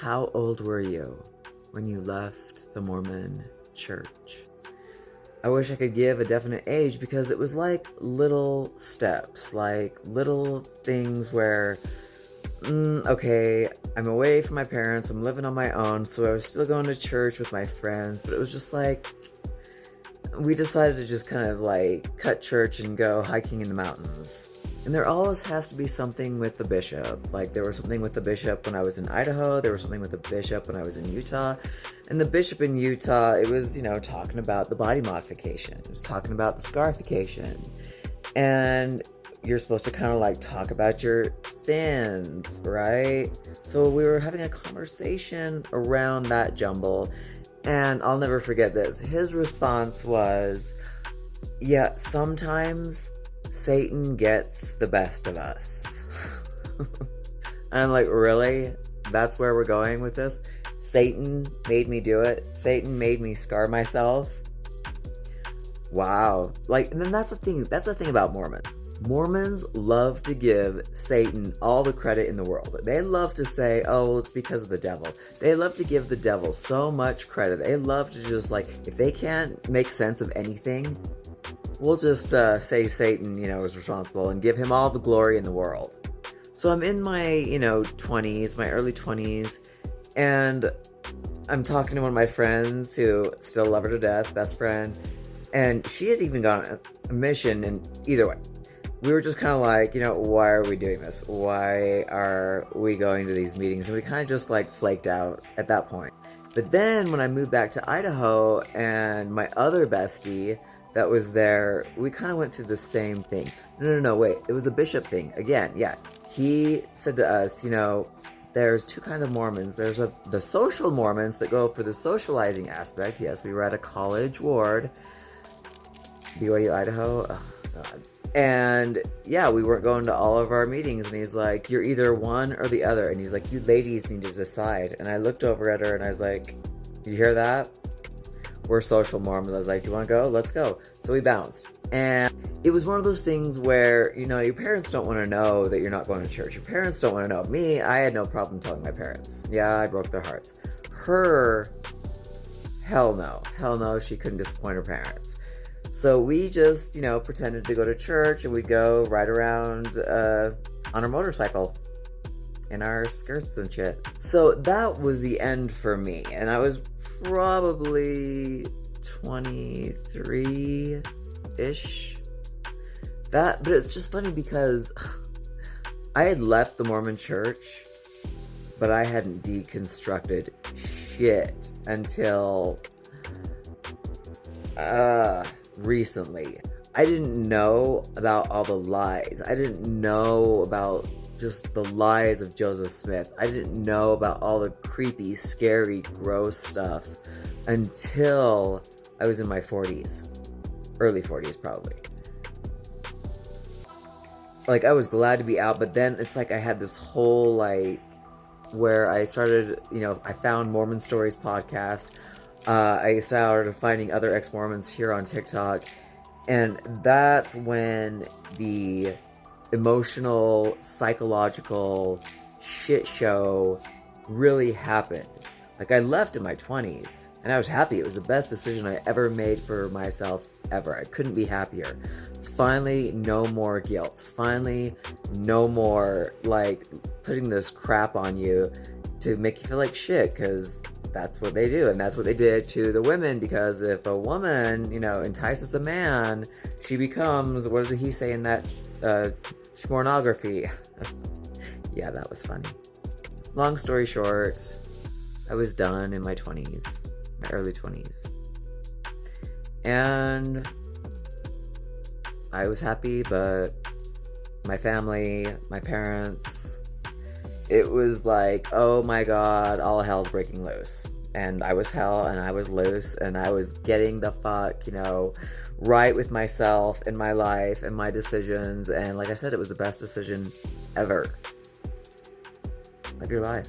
How old were you when you left the Mormon church? I wish I could give a definite age because it was like little steps, like little things where, okay, I'm away from my parents, I'm living on my own, so I was still going to church with my friends, but it was just like, we decided to just kind of like cut church and go hiking in the mountains. And there always has to be something with the bishop. Like, there was something with the bishop when I was in Idaho, there was something with the bishop when I was in Utah. And the bishop in Utah, it was, talking about the body modification. It was talking about the scarification. And you're supposed to kind of like talk about your sins, right? So we were having a conversation around that jumble. And I'll never forget this. His response was, yeah, sometimes Satan gets the best of us. And I'm like, really? That's where we're going with this? Satan made me do it. Satan made me scar myself. Wow. Like, and then that's the thing. That's the thing about Mormon. Mormons love to give Satan all the credit in the world. They love to say, oh, well, it's because of the devil. They love to give the devil so much credit. They love to just, like, if they can't make sense of anything, we'll just say Satan, is responsible and give him all the glory in the world. So I'm in my, 20s, my early 20s, and I'm talking to one of my friends who still love her to death, best friend, and she had even gone on a mission, and either way, we were just kind of like, why are we doing this? Why are we going to these meetings? And we kind of just like flaked out at that point. But then when I moved back to Idaho and my other bestie that was there, we kind of went through the same thing. No, wait. It was a bishop thing. Again, yeah. He said to us, there's two kinds of Mormons. There's the social Mormons that go for the socializing aspect. Yes, we were at a college ward. BYU, Idaho. Oh, God. And yeah, we weren't going to all of our meetings, and he's like, you're either one or the other. And he's like, you ladies need to decide. And I looked over at her and I was like, you hear that? We're social Mormons. I was like, do you want to go? Let's go. So we bounced. And it was one of those things where, your parents don't want to know that you're not going to church. Your parents don't want to know. Me, I had no problem telling my parents. Yeah, I broke their hearts. Her, hell no. Hell no, she couldn't disappoint her parents. So we just, pretended to go to church, and we'd go ride around on our motorcycle in our skirts and shit. So that was the end for me. And I was probably 23-ish. But it's just funny because I had left the Mormon church, but I hadn't deconstructed shit until recently. I didn't know about all the lies. I didn't know about just the lies of Joseph Smith. I didn't know about all the creepy, scary, gross stuff until I was in my 40s. Early 40s, probably. Like, I was glad to be out, but then it's like I had this whole, like, where I started, I found Mormon Stories podcast. I started finding other ex-Mormons here on TikTok, and that's when the emotional, psychological shit show really happened. Like, I left in my 20s, and I was happy. It was the best decision I ever made for myself, ever. I couldn't be happier. Finally, no more guilt. Finally, no more, like, putting this crap on you to make you feel like shit, because that's what they do, and that's what they did to the women, because if a woman, entices a man, she becomes, what did he say in that, schmornography? Yeah, that was funny. Long story short, I was done in my 20s, my early 20s. And I was happy, but my family, my parents, it was like, oh my God, all hell's breaking loose. And I was hell, and I was loose, and I was getting the fuck, right with myself and my life and my decisions. And like I said, it was the best decision ever. Live your life.